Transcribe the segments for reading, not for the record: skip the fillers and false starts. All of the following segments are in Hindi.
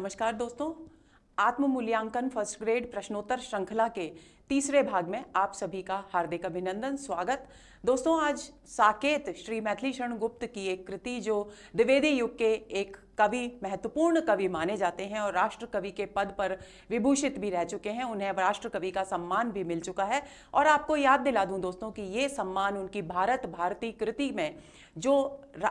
नमस्कार दोस्तों, आत्म मूल्यांकन फर्स्ट ग्रेड प्रश्नोत्तर श्रृंखला के तीसरे भाग में आप सभी का हार्दिक अभिनंदन, स्वागत। दोस्तों, आज साकेत श्री मैथिली शरण गुप्त की एक कृति जो द्विवेदी युग के एक कवि, महत्वपूर्ण कवि माने जाते हैं और राष्ट्र कवि के पद पर विभूषित भी रह चुके हैं, उन्हें राष्ट्र कवि का सम्मान भी मिल चुका है। और आपको याद दिला दूं दोस्तों कि ये सम्मान उनकी भारत भारती कृति में जो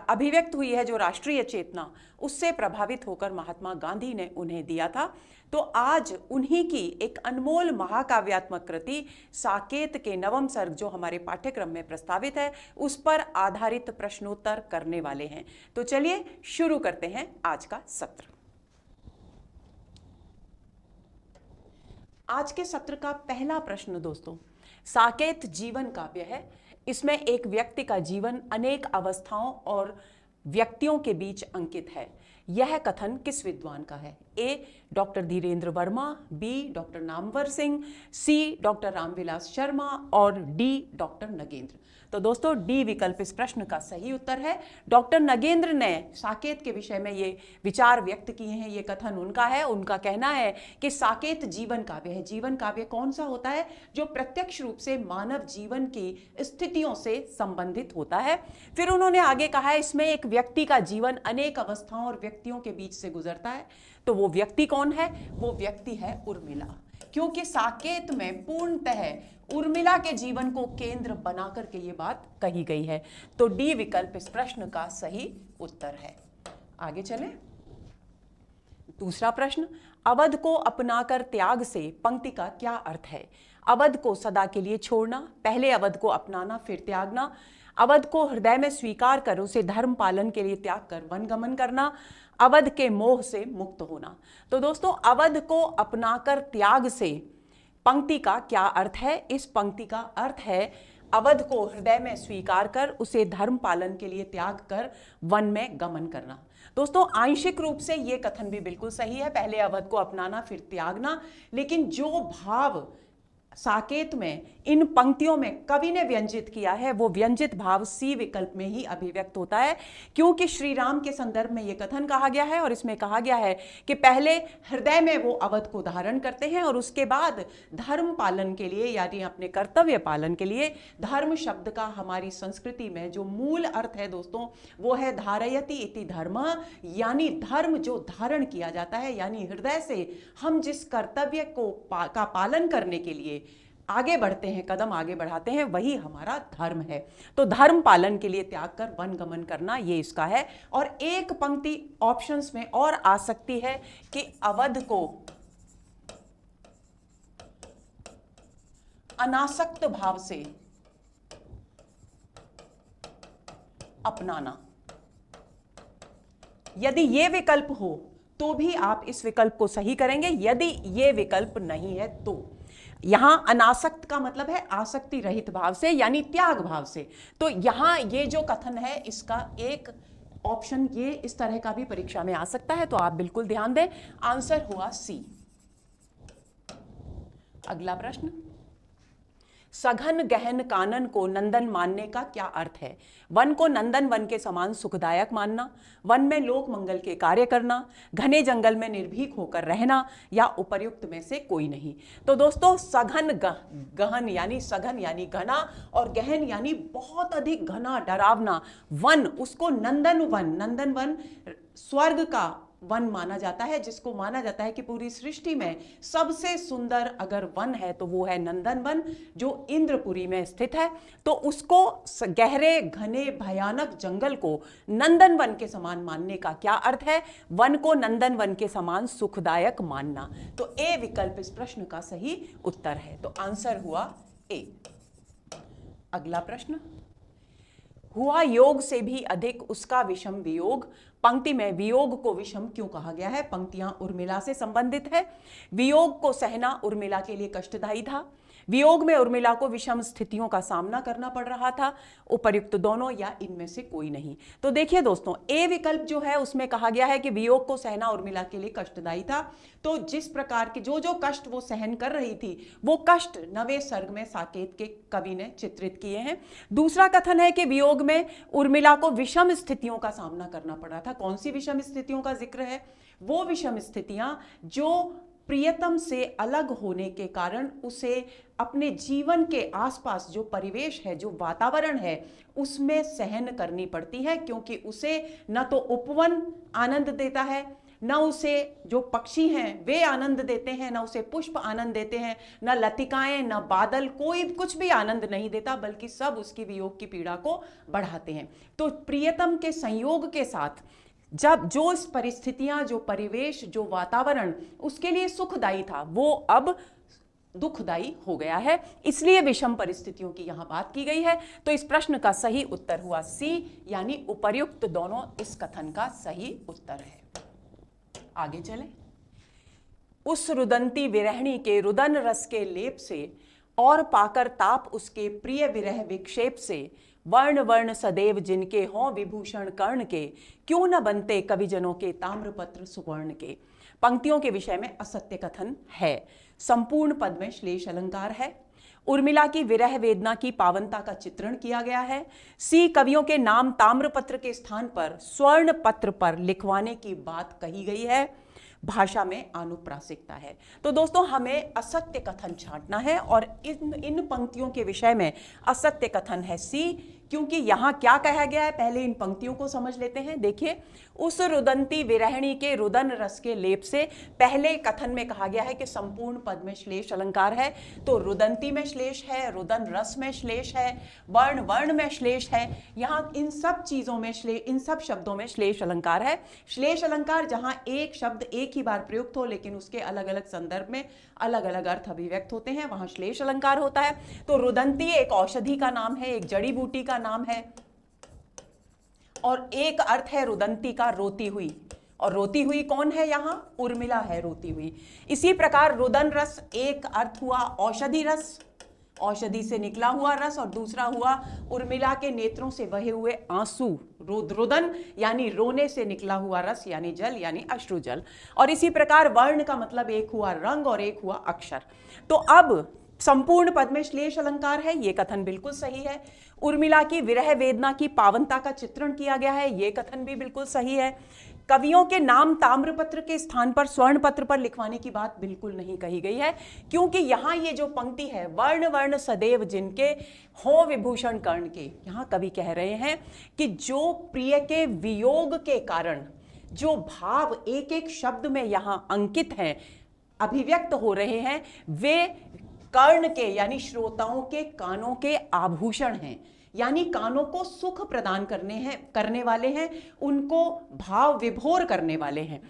अभिव्यक्त हुई है, जो राष्ट्रीय चेतना, उससे प्रभावित होकर महात्मा गांधी ने उन्हें दिया था। तो आज उन्हीं की एक अनमोल महाकाव्यात्मक कृति साकेत के नवम सर्ग जो हमारे पाठ्यक्रम में प्रस्तावित है, उस पर आधारित प्रश्नोत्तर करने वाले हैं। तो चलिए शुरू करते हैं आज का सत्र। आज के सत्र का पहला प्रश्न दोस्तों, साकेत जीवन काव्य है। इसमें एक व्यक्ति का जीवन अनेक अवस्थाओं और व्यक्तियों के बीच अंकित है। यह कथन किस विद्वान का है? A doctor Dhirendra Verma, B doctor Namvar Singh, C doctor Ramvilas Sharma और डी डॉक्टर नगेंद्र। तो दोस्तों, डी विकल्प इस प्रश्न का सही उत्तर है। डॉक्टर नगेंद्र ने साकेत के विषय में ये विचार व्यक्त किए हैं, ये कथन उनका है। उनका कहना है कि साकेत जीवन काव्य है। जीवन काव्य कौन सा होता है? जो प्रत्यक्ष रूप से मानव जीवन की स्थितियों से संबंधित होता है। फिर उन्होंने आगे कहा है, इसमें एक व्यक्ति का जीवन अनेक अवस्थाओं और व्यक्तियों के बीच से गुजरता है। तो वो व्यक्ति कौन है? वो व्यक्ति है उर्मिला, क्योंकि साकेत में पूर्णतः उर्मिला के जीवन को केंद्र बनाकर के ये बात कही गई है। तो डी विकल्प इस प्रश्न का सही उत्तर है। आगे चलें। दूसरा प्रश्न, अवध को अपनाकर त्याग से पंक्ति का क्या अर्थ है? अवध को सदा के लिए छोड़ना, पहले अवध को अपनाना फिर त्यागना, अवध को हृदय में स्वीकार कर उसे धर्म पालन के लिए त्याग कर वनगमन करना, अवध के मोह से मुक्त होना। तो दोस्तों, अवध को अपनाकर त्याग से पंक्ति का क्या अर्थ है? इस पंक्ति का अर्थ है अवध को हृदय में स्वीकार कर उसे धर्म पालन के लिए त्याग कर वन में गमन करना। दोस्तों, आंशिक रूप से यह कथन भी बिल्कुल सही है, पहले अवध को अपनाना फिर त्यागना। लेकिन जो भाव साकेत में इन पंक्तियों में कवि ने व्यंजित किया है, वो व्यंजित भाव सी विकल्प में ही अभिव्यक्त होता है, क्योंकि श्री राम के संदर्भ में यह कथन कहा गया है और इसमें कहा गया है कि पहले हृदय में वो अवध को धारण करते हैं और उसके बाद धर्म पालन के लिए, यानी अपने कर्तव्य पालन के लिए, धर्म शब्द का हमारी संस्कृति में जो मूल अर्थ है दोस्तों, वो है धारयति इति धर्म, यानी धर्म जो धारण किया जाता है, यानी हृदय से हम जिस कर्तव्य को का पालन करने के लिए आगे बढ़ते हैं, कदम आगे बढ़ाते हैं, वही हमारा धर्म है। तो धर्म पालन के लिए त्याग कर वन गमन करना, ये इसका है। और एक पंक्ति ऑप्शंस में और आ सकती है कि अवध को अनासक्त भाव से अपनाना। यदि ये विकल्प हो तो भी आप इस विकल्प को सही करेंगे। यदि ये विकल्प नहीं है तो यहां अनासक्त का मतलब है आसक्ति रहित भाव से, यानी त्याग भाव से। तो यहां ये जो कथन है, इसका एक ऑप्शन ये इस तरह का भी परीक्षा में आ सकता है, तो आप बिल्कुल ध्यान दें। आंसर हुआ सी। अगला प्रश्न, सघन गहन कानन को नंदन मानने का क्या अर्थ है? वन को नंदन वन के समान सुखदायक मानना, वन में लोक मंगल के कार्य करना, घने जंगल में निर्भीक होकर रहना, या उपर्युक्त में से कोई नहीं। तो दोस्तों, सघन गहन यानी सघन यानी घना, और गहन यानी बहुत अधिक घना डरावना वन, उसको नंदन वन स्वर्ग का वन माना जाता है, जिसको माना जाता है कि पूरी सृष्टि में सबसे सुंदर अगर वन है तो वो है नंदन वन, जो इंद्रपुरी में स्थित है। तो उसको गहरे घने भयानक जंगल को नंदन वन के समान मानने का क्या अर्थ है? वन को नंदन वन के समान सुखदायक मानना। तो ए विकल्प इस प्रश्न का सही उत्तर है। तो आंसर हुआ ए। अगला प्रश्न, हुआ योग से भी अधिक उसका विषम वियोग। पंक्ति में वियोग को विषम क्यों कहा गया है? पंक्तियां उर्मिला से संबंधित है। वियोग को सहना उर्मिला के लिए कष्टदायी था। वियोग में उर्मिला को विषम स्थितियों का सामना करना पड़ रहा था। उपर्युक्त दोनों या इनमें से कोई नहीं। तो देखिए दोस्तों, ए विकल्प जो है उसमें कहा गया है कि वियोग को सहना उर्मिला के लिए कष्टदायी था। तो जिस प्रकार के जो कष्ट वो सहन कर रही थी, वो कष्ट नवे सर्ग में साकेत के कवि ने चित्रित किए हैं। दूसरा कथन है कि वियोग में उर्मिला को विषम स्थितियों का सामना करना पड़ा था। कौन सी विषम स्थितियों का जिक्र है? वो विषम स्थितियां जो प्रियतम से अलग होने के कारण उसे अपने जीवन के आसपास जो परिवेश है, जो वातावरण है, उसमें सहन करनी पड़ती है, क्योंकि उसे न तो उपवन आनंद देता है, न उसे जो पक्षी हैं वे आनंद देते हैं, न उसे पुष्प आनंद देते हैं, न लतिकाएं, न बादल, कोई कुछ भी आनंद नहीं देता, बल्कि सब उसकी वियोग की पीड़ा को बढ़ाते हैं। तो प्रियतम के संयोग के साथ जब जो इस परिस्थितियां, जो परिवेश, जो वातावरण उसके लिए सुखदायी था, वो अब दुखदायी हो गया है, इसलिए विषम परिस्थितियों की यहां बात की गई है। तो इस प्रश्न का सही उत्तर हुआ सी, यानी उपर्युक्त दोनों इस कथन का सही उत्तर है। आगे चले। उस रुदंती विरहणी के रुदन रस के लेप से और पाकर ताप उसके प्रिय विरह विक्षेप से, वर्ण वर्ण सदैव जिनके हों विभूषण कर्ण के, क्यों न बनते कविजनों के ताम्रपत्र सुवर्ण के। पंक्तियों के विषय में असत्य कथन है। संपूर्ण पद में श्लेष अलंकार है। उर्मिला की विरह वेदना की पावनता का चित्रण किया गया है। सी, कवियों के नाम ताम्रपत्र के स्थान पर स्वर्ण पत्र पर लिखवाने की बात कही गई है। भाषा में आनुप्रासिकता है। तो दोस्तों, हमें असत्य कथन छांटना है और इन पंक्तियों के विषय में असत्य कथन है सी, क्योंकि यहां क्या कहा गया है, पहले इन पंक्तियों को समझ लेते हैं। देखिए, उस रुदंती विरहणी के रुदन रस के लेप से, पहले कथन में कहा गया है कि संपूर्ण पद में श्लेष अलंकार है, तो रुदंती में श्लेष है, रुदन रस में श्लेष है, वर्ण वर्ण में श्लेष है। यहां इन सब चीजों में इन सब शब्दों में श्लेष अलंकार है। श्लेष अलंकार जहां एक शब्द एक ही बार प्रयुक्त हो लेकिन उसके अलग अलग संदर्भ में अलग अलग अर्थ अभिव्यक्त होते हैं, वहां श्लेष अलंकार होता है। तो रुदंती एक औषधि का नाम है, एक जड़ी बूटी का नाम है, और एक अर्थ है रुदंती का रोती हुई, और रोती हुई कौन है यहां, उर्मिला है रोती हुई। इसी प्रकार रुदन रस एक अर्थ हुआ औषधि रस, औषधि से निकला हुआ रस, और दूसरा हुआ उर्मिला के नेत्रों से बहे हुए आंसू, रुदन यानी रोने से निकला हुआ रस, यानी जल, यानी अश्रु जल। और इसी प्रकार वर्ण का मतलब एक हुआ रंग और एक हुआ अक्षर। तो अब संपूर्ण पद में श्लेष अलंकार है, यह कथन बिल्कुल सही है। उर्मिला की विरह वेदना की पावनता का चित्रण किया गया है, यह कथन भी बिल्कुल सही है। कवियों के नाम ताम्रपत्र के स्थान पर स्वर्ण पत्र पर लिखवाने की बात बिल्कुल नहीं कही गई है, क्योंकि यहां ये जो पंक्ति है, वर्ण वर्ण सदैव जिनके हों विभूषण कर्ण के, यहां कवि कह रहे हैं कि जो प्रिय के वियोग के कारण जो भाव एक एक शब्द में यहां अंकित हैं, अभिव्यक्त हो रहे हैं, वे कर्ण के यानी श्रोताओं के कानों के आभूषण हैं, यानी कानों को सुख प्रदान करने वाले हैं, उनको भाव विभोर करने वाले हैं।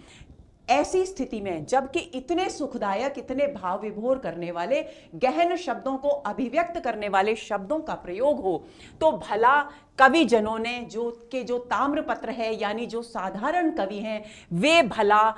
ऐसी स्थिति में जबकि इतने सुखदायक, इतने भाव विभोर करने वाले, गहन शब्दों को अभिव्यक्त करने वाले शब्दों का प्रयोग हो, तो भला कवि जनों ने जो ताम्रपत्र है, यानी जो साधारण कवि हैं, वे भला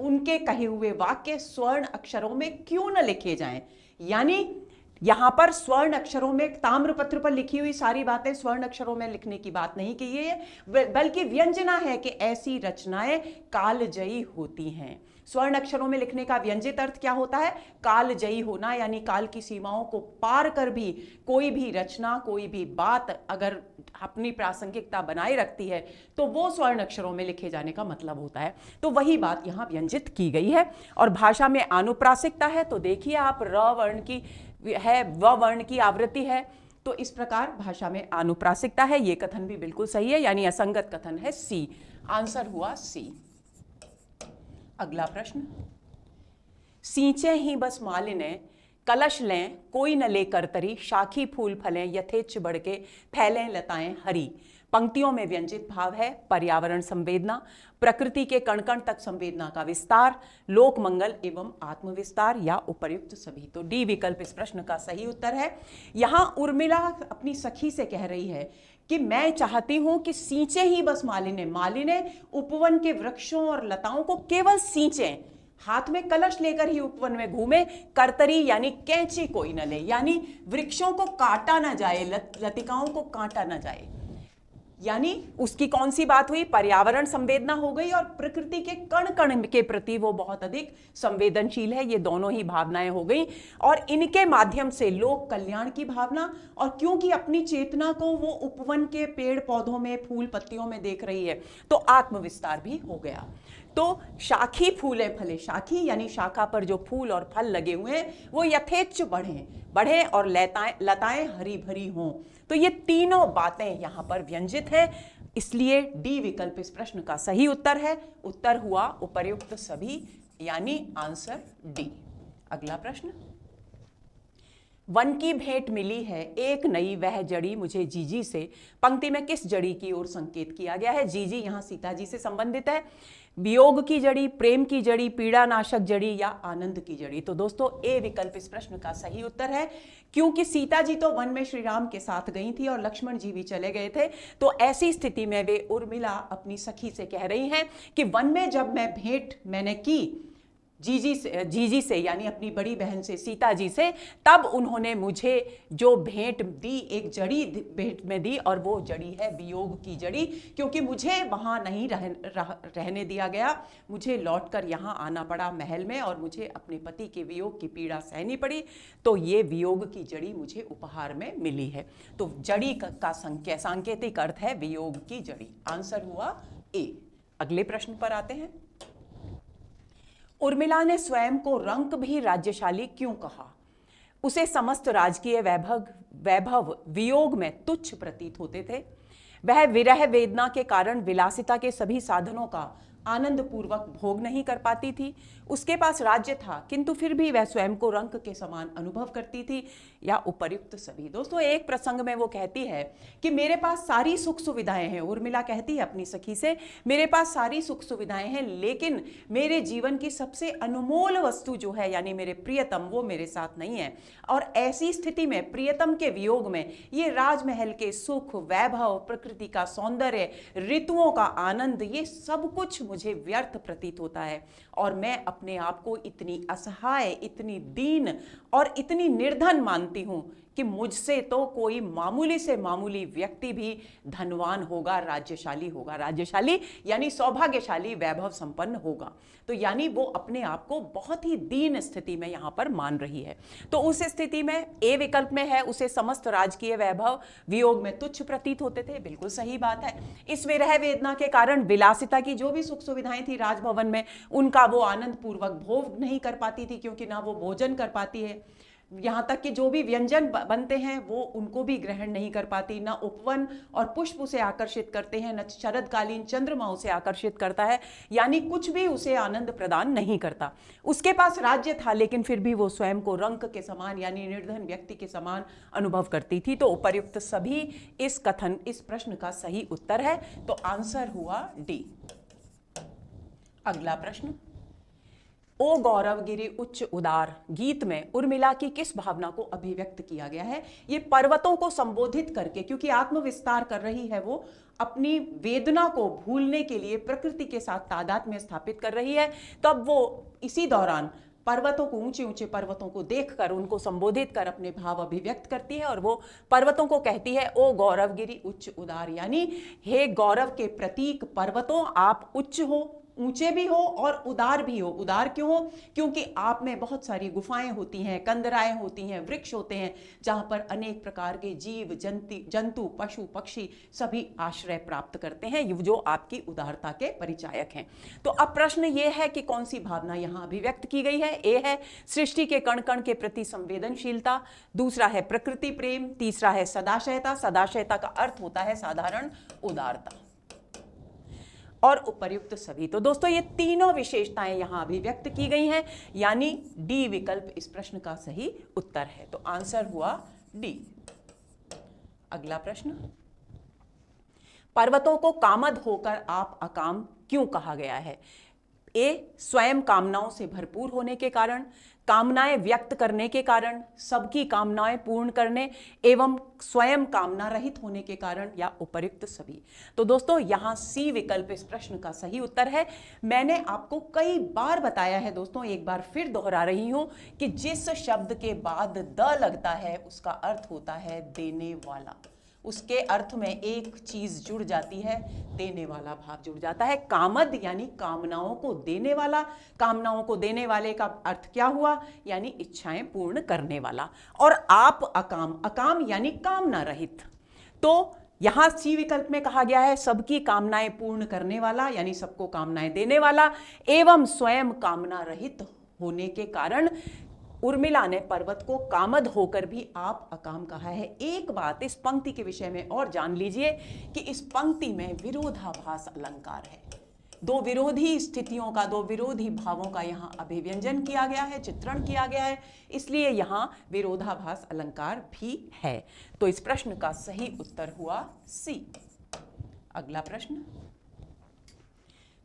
उनके कहे हुए वाक्य स्वर्ण अक्षरों में क्यों न लिखे जाएं। यानी यहां पर स्वर्ण अक्षरों में, ताम्रपत्र पर लिखी हुई सारी बातें स्वर्ण अक्षरों में लिखने की बात नहीं की है, बल्कि व्यंजना है कि ऐसी रचनाएं कालजयी होती हैं। स्वर्ण अक्षरों में लिखने का व्यंजित अर्थ क्या होता है, कालजयी होना, यानी काल की सीमाओं को पार कर भी कोई भी रचना, कोई भी बात अगर अपनी प्रासंगिकता बनाए रखती है तो वो स्वर्ण अक्षरों में लिखे जाने का मतलब होता है। तो वही बात यहां व्यंजित की गई है। और भाषा में आनुप्रासिकता है, तो देखिए आप र वर्ण की है, व वर्ण की आवृत्ति है, तो इस प्रकार भाषा में आनुप्रासिकता है। यह कथन भी बिल्कुल सही है, यानी असंगत कथन है सी। आंसर हुआ सी। अगला प्रश्न, सींचे ही बस मालिने कलश लें कोई न लेकर तरी, शाखी फूल फलें यथेच्छ बढ़ के फैलें लताएं हरी। पंक्तियों में व्यंजित भाव है, पर्यावरण संवेदना, प्रकृति के कण कण तक संवेदना का विस्तार, लोक मंगल एवं आत्मविस्तार, या उपर्युक्त सभी। तो डी विकल्प इस प्रश्न का सही उत्तर है। यहां उर्मिला अपनी सखी से कह रही है कि मैं चाहती हूं कि सींचे ही बस मालिने उपवन के वृक्षों और लताओं को केवल सींचें, हाथ में कलश लेकर ही उपवन में घूमे, करतरी यानी कैंची कोई न ले, यानी वृक्षों को काटा ना जाए, लतिकाओं को काटा ना जाए। यानी उसकी कौन सी बात हुई, पर्यावरण संवेदना हो गई, और प्रकृति के कण कण के प्रति वो बहुत अधिक संवेदनशील है। ये दोनों ही भावनाएं हो गई, और इनके माध्यम से लोक कल्याण की भावना, और क्योंकि अपनी चेतना को वो उपवन के पेड़ पौधों में, फूल पत्तियों में देख रही है, तो आत्मविस्तार भी हो गया। तो शाखी फूले फले, शाखी यानी शाखा पर जो फूल और फल लगे हुए हैं वो यथेच्छ बढ़े और लताएं हरी भरी हों। तो ये तीनों बातें यहां पर व्यंजित हैं, इसलिए डी विकल्प इस प्रश्न का सही उत्तर है। उत्तर हुआ उपर्युक्त सभी, यानी आंसर डी। अगला प्रश्न, वन की भेंट मिली है एक नई वह जड़ी मुझे जीजी से, पंक्ति में किस जड़ी की ओर संकेत किया गया है? जीजी यहां सीता जी से संबंधित है। वियोग की जड़ी, प्रेम की जड़ी, पीड़ा नाशक जड़ी या आनंद की जड़ी? तो दोस्तों ए विकल्प इस प्रश्न का सही उत्तर है, क्योंकि सीता जी तो वन में श्री राम के साथ गई थी और लक्ष्मण जी भी चले गए थे। तो ऐसी स्थिति में वे उर्मिला अपनी सखी से कह रही हैं कि वन में जब मैंने की जीजी से यानी अपनी बड़ी बहन से, सीता जी से, तब उन्होंने मुझे जो भेंट दी, एक जड़ी भेंट में दी, और वो जड़ी है वियोग की जड़ी, क्योंकि मुझे वहां नहीं रहने दिया गया, मुझे लौटकर यहाँ आना पड़ा महल में और मुझे अपने पति के वियोग की पीड़ा सहनी पड़ी, तो ये वियोग की जड़ी मुझे उपहार में मिली है। तो जड़ी का सांकेतिक अर्थ है वियोग की जड़ी। आंसर हुआ ए। अगले प्रश्न पर आते हैं। उर्मिला ने स्वयं को रंक भी राज्यशाली क्यों कहा? उसे समस्त राजकीय वैभव वियोग में तुच्छ प्रतीत होते थे। वह विरह वेदना के कारण विलासिता के सभी साधनों का आनंद पूर्वक भोग नहीं कर पाती थी। उसके पास राज्य था किंतु फिर भी वह स्वयं को रंक के समान अनुभव करती थी, या उपर्युक्त सभी? दोस्तों एक प्रसंग में वो कहती है कि मेरे पास सारी सुख सुविधाएं हैं। उर्मिला कहती है अपनी सखी से, मेरे पास सारी सुख सुविधाएं हैं, लेकिन मेरे जीवन की सबसे अनमोल वस्तु जो है यानी मेरे प्रियतम, वो मेरे साथ नहीं है। और ऐसी स्थिति में प्रियतम के वियोग में ये राजमहल के सुख, वैभव, प्रकृति का सौंदर्य, ऋतुओं का आनंद, ये सब कुछ मुझे व्यर्थ प्रतीत होता है और मैं अपने आप को इतनी असहाय, इतनी दीन और इतनी निर्धन मानती हूं कि मुझसे तो कोई मामूली से मामूली व्यक्ति भी धनवान होगा, राज्यशाली होगा। राज्यशाली यानी सौभाग्यशाली, वैभव संपन्न होगा। तो यानी वो अपने आप को बहुत ही दीन स्थिति में यहां पर मान रही है। तो उस स्थिति में ए विकल्प में है, उसे समस्त राजकीय वैभव वियोग में तुच्छ प्रतीत होते थे। बिल्कुल सही बात है। इस विरह वेदना के कारण विलासिता की जो भी सुख सुविधाएं थी राजभवन में, उनका वो आनंद पूर्वक भोग नहीं कर पाती थी, क्योंकि ना वो भोजन कर पाती है, यहाँ तक कि जो भी व्यंजन बनते हैं वो उनको भी ग्रहण नहीं कर पाती, ना उपवन और पुष्प उसे आकर्षित करते हैं, न शरदकालीन चंद्रमा उसे आकर्षित करता है, यानी कुछ भी उसे आनंद प्रदान नहीं करता। उसके पास राज्य था लेकिन फिर भी वो स्वयं को रंक के समान यानी निर्धन व्यक्ति के समान अनुभव करती थी। तो उपर्युक्त सभी इस प्रश्न का सही उत्तर है। तो आंसर हुआ डी। अगला प्रश्न, ओ गौरवगिरी उच्च उदार गीत में उर्मिला की किस भावना को अभिव्यक्त किया गया है? ये पर्वतों को संबोधित करके, क्योंकि आत्मविस्तार कर रही है, वो अपनी वेदना को भूलने के लिए प्रकृति के साथ तादात्म्य स्थापित कर रही है। तब वो इसी दौरान पर्वतों को, ऊंचे ऊंचे पर्वतों को देखकर उनको संबोधित कर अपने भाव अभिव्यक्त करती है और वो पर्वतों को कहती है ओ गौरवगिरी उच्च उदार, यानी हे गौरव के प्रतीक पर्वतों, आप उच्च हो, ऊंचे भी हो और उदार भी हो। उदार क्यों हो? क्योंकि आप में बहुत सारी गुफाएं होती हैं, कंदराएं होती हैं, वृक्ष होते हैं, जहां पर अनेक प्रकार के जीव जंतु, पशु पक्षी सभी आश्रय प्राप्त करते हैं, जो आपकी उदारता के परिचायक हैं। तो अब प्रश्न ये है कि कौन सी भावना यहां अभिव्यक्त की गई है? ए है सृष्टि के कण कण के प्रति संवेदनशीलता, दूसरा है प्रकृति प्रेम, तीसरा है सदाशयता। सदाशयता का अर्थ होता है साधारण उदारता, और उपर्युक्त सभी। तो दोस्तों ये तीनों विशेषताएं यहां अभिव्यक्त की गई हैं, यानी डी विकल्प इस प्रश्न का सही उत्तर है। तो आंसर हुआ डी। अगला प्रश्न, पर्वतों को कामद होकर आप अकाम क्यों कहा गया है? ए स्वयं कामनाओं से भरपूर होने के कारण, कामनाएं व्यक्त करने के कारण, सबकी कामनाएं पूर्ण करने एवं स्वयं कामना रहित होने के कारण, या उपर्युक्त सभी। तो दोस्तों यहां सी विकल्प इस प्रश्न का सही उत्तर है। मैंने आपको कई बार बताया है दोस्तों, एक बार फिर दोहरा रही हूं कि जिस शब्द के बाद द लगता है उसका अर्थ होता है देने वाला। उसके अर्थ में एक चीज जुड़ जाती है, देने वाला भाव जुड़ जाता है। कामद यानी कामनाओं को देने वाला, कामनाओं को देने वाले का अर्थ क्या हुआ? यानी इच्छाएं पूर्ण करने वाला। और आप अकाम, अकाम यानी कामना रहित। तो यहां सी विकल्प में कहा गया है सबकी कामनाएं पूर्ण करने वाला, यानी सबको कामनाएं देने वाला, एवं स्वयं कामना रहित होने के कारण उर्मिला ने पर्वत को कामद होकर भी आप अकाम कहा है। एक बात इस पंक्ति के विषय में और जान लीजिए कि इस पंक्ति में विरोधाभास अलंकार है। दो विरोधी स्थितियों का, दो विरोधी भावों का यहां अभिव्यंजन किया गया है, चित्रण किया गया है, इसलिए यहां विरोधाभास अलंकार भी है। तो इस प्रश्न का सही उत्तर हुआ सी। अगला प्रश्न,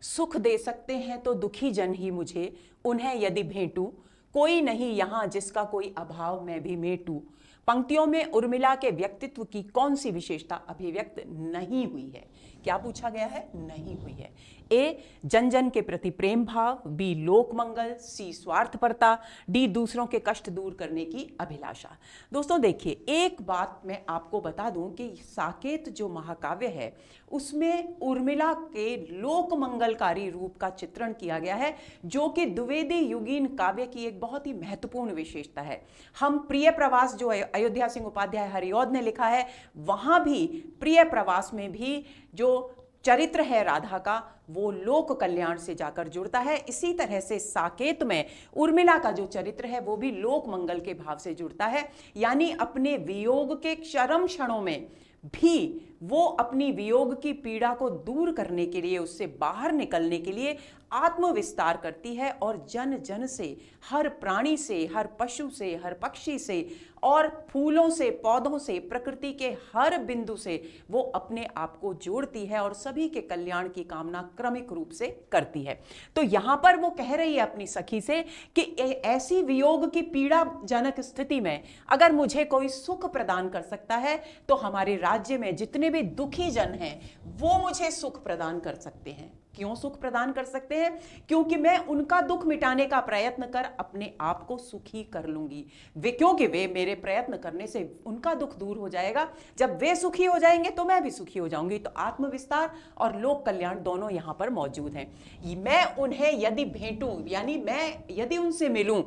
सुख दे सकते हैं तो दुखी जन ही मुझे, उन्हें यदि भेंटू, कोई नहीं यहां जिसका कोई अभाव मैं भी मेटू। पंक्तियों में उर्मिला के व्यक्तित्व की कौन सी विशेषता अभिव्यक्त नहीं हुई है? क्या पूछा गया है? नहीं हुई है। ए, जन जन के प्रति प्रेम भाव, बी, लोक मंगल, सी, स्वार्थपरता, डी, दूसरों के कष्ट दूर करने की अभिलाषा। दोस्तों देखिए, एक बात मैं आपको बता दूं कि साकेत जो महाकाव्य है उसमें उर्मिला के लोक मंगलकारी रूप का चित्रण किया गया है, जो कि द्विवेदी युगीन काव्य की एक बहुत ही महत्वपूर्ण विशेषता है। हम प्रिय प्रवास जो अयोध्या सिंह उपाध्याय हरिऔध ने लिखा है, वहां भी प्रिय प्रवास में भी जो चरित्र है राधा का वो लोक कल्याण से जाकर जुड़ता है। इसी तरह से साकेत में उर्मिला का जो चरित्र है वो भी लोक मंगल के भाव से जुड़ता है, यानी अपने वियोग के चरम क्षणों में भी वो अपनी वियोग की पीड़ा को दूर करने के लिए, उससे बाहर निकलने के लिए आत्मविस्तार करती है और जन जन से, हर प्राणी से, हर पशु से, हर पक्षी से और फूलों से, पौधों से, प्रकृति के हर बिंदु से वो अपने आप को जोड़ती है और सभी के कल्याण की कामना क्रमिक रूप से करती है। तो यहां पर वो कह रही है अपनी सखी से कि ऐसी वियोग की पीड़ाजनक स्थिति में अगर मुझे कोई सुख प्रदान कर सकता है तो हमारे राज्य में जितने भी दुखी जन हैं वो मुझे सुख प्रदान कर सकते हैं। क्यों सुख प्रदान कर सकते हैं? क्योंकि मैं उनका दुख मिटाने का प्रयत्न कर अपने आप को सुखी कर लूंगी। क्योंकि वे मेरे प्रयत्न करने से उनका दुख दूर हो जाएगा। जब वे सुखी हो जाएंगे तो मैं भी सुखी हो जाऊंगी। तो आत्मविस्तार और लोक कल्याण दोनों यहां पर मौजूद हैं। मैं उन्हें यदि भेंटूं, यानी मैं यदि उनसे मिलूं,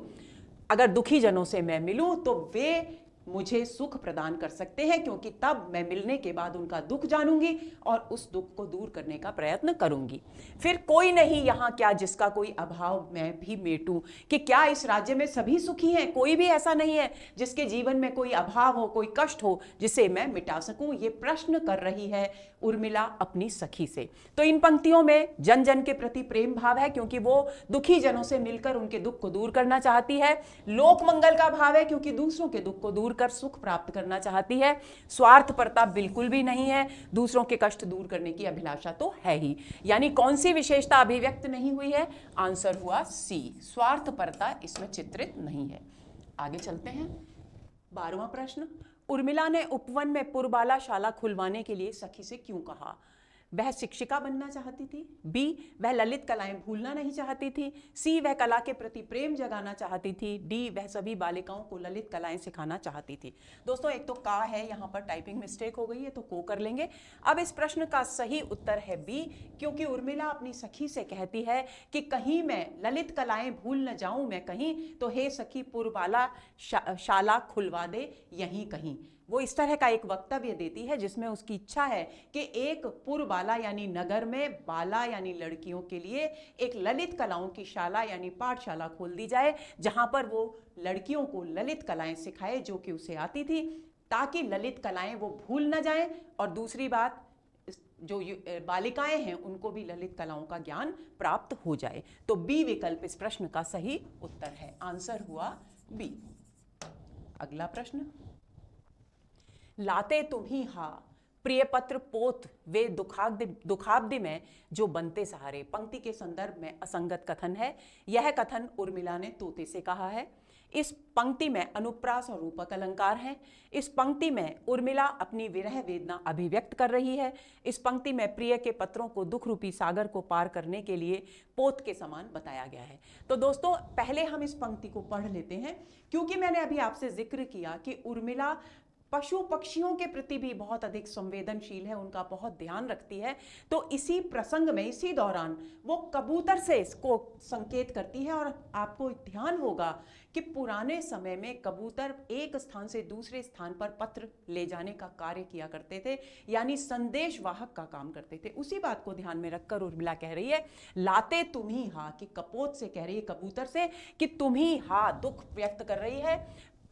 अगर दुखी जनों से मैं मिलूं तो वे मुझे सुख प्रदान कर सकते हैं, क्योंकि तब मैं मिलने के बाद उनका दुख जानूंगी और उस दुख को दूर करने का प्रयत्न करूंगी। फिर कोई नहीं यहां क्या जिसका कोई अभाव मैं भी मेटूं, कि क्या इस राज्य में सभी सुखी हैं? कोई भी ऐसा नहीं है जिसके जीवन में कोई अभाव हो, कोई कष्ट हो जिसे मैं मिटा सकूं। ये प्रश्न कर रही है उर्मिला अपनी सखी से। तो इन पंक्तियों में जन जन के प्रति प्रेम भाव है, क्योंकि वो दुखी जनों से मिलकर उनके दुख को दूर करना चाहती है। लोक मंगल का भाव है, क्योंकि दूसरों के दुख को दूर कर सुख प्राप्त करना चाहती है। स्वार्थपरता बिल्कुल भी नहीं है, दूसरों के कष्ट दूर करने की अभिलाषा तो है ही। यानी कौन सी विशेषता अभिव्यक्त नहीं हुई है? आंसर हुआ सी, स्वार्थपरता इसमें चित्रित नहीं है। आगे चलते हैं। 12वां प्रश्न, उर्मिला ने उपवन में पुरबाला शाला खुलवाने के लिए सखी से क्यों कहा? वह शिक्षिका बनना चाहती थी, बी, वह ललित कलाएं भूलना नहीं चाहती थी, सी, वह कला के प्रति प्रेम जगाना चाहती थी, डी, वह सभी बालिकाओं को ललित कलाएं सिखाना चाहती थी। दोस्तों एक तो का है, यहाँ पर टाइपिंग मिस्टेक हो गई है तो को कर लेंगे। अब इस प्रश्न का सही उत्तर है बी, क्योंकि उर्मिला अपनी सखी से कहती है कि कहीं मैं ललित कलाएं भूल न जाऊं मैं कहीं, तो हे सखी पुरबाला शाला खुलवा दे यहीं कहीं। वो इस तरह का एक वक्तव्य देती है जिसमें उसकी इच्छा है कि एक पुरबाला यानी नगर में बाला यानी लड़कियों के लिए एक ललित कलाओं की शाला यानी पाठशाला खोल दी जाए, जहां पर वो लड़कियों को ललित कलाएं सिखाए जो कि उसे आती थी, ताकि ललित कलाएं वो भूल न जाएं, और दूसरी बात जो बालिकाएं हैं उनको भी ललित कलाओं का ज्ञान प्राप्त हो जाए। तो बी विकल्प इस प्रश्न का सही उत्तर है। आंसर हुआ बी। अगला प्रश्न, लाते तुम ही हा प्रिय पत्र पोत वे दुखाब्दि में जो बनते सहारे। पंक्ति के संदर्भ में असंगत कथन है। यह कथन उर्मिला ने तोते से कहा है। इस पंक्ति में अनुप्रास और रूपक अलंकार हैं। इस पंक्ति में उर्मिला अपनी विरह वेदना अभिव्यक्त कर रही है। इस पंक्ति में प्रिय के पत्रों को दुख रूपी सागर को पार करने के लिए पोत के समान बताया गया है। तो दोस्तों पहले हम इस पंक्ति को पढ़ लेते हैं, क्योंकि मैंने अभी आपसे जिक्र किया कि उर्मिला पशु पक्षियों के प्रति भी बहुत अधिक संवेदनशील है, उनका बहुत ध्यान रखती है। तो इसी प्रसंग में, इसी दौरान वो कबूतर से इसको संकेत करती है। और आपको ध्यान होगा कि पुराने समय में कबूतर एक स्थान से दूसरे स्थान पर पत्र ले जाने का कार्य किया करते थे, यानी संदेश वाहक का काम करते थे। उसी बात को ध्यान में रखकर उर्मिला कह रही है, लाते तुम ही हा, कि कपोत से कह रही है, कबूतर से, कि तुम ही हा, दुख व्यक्त कर रही है।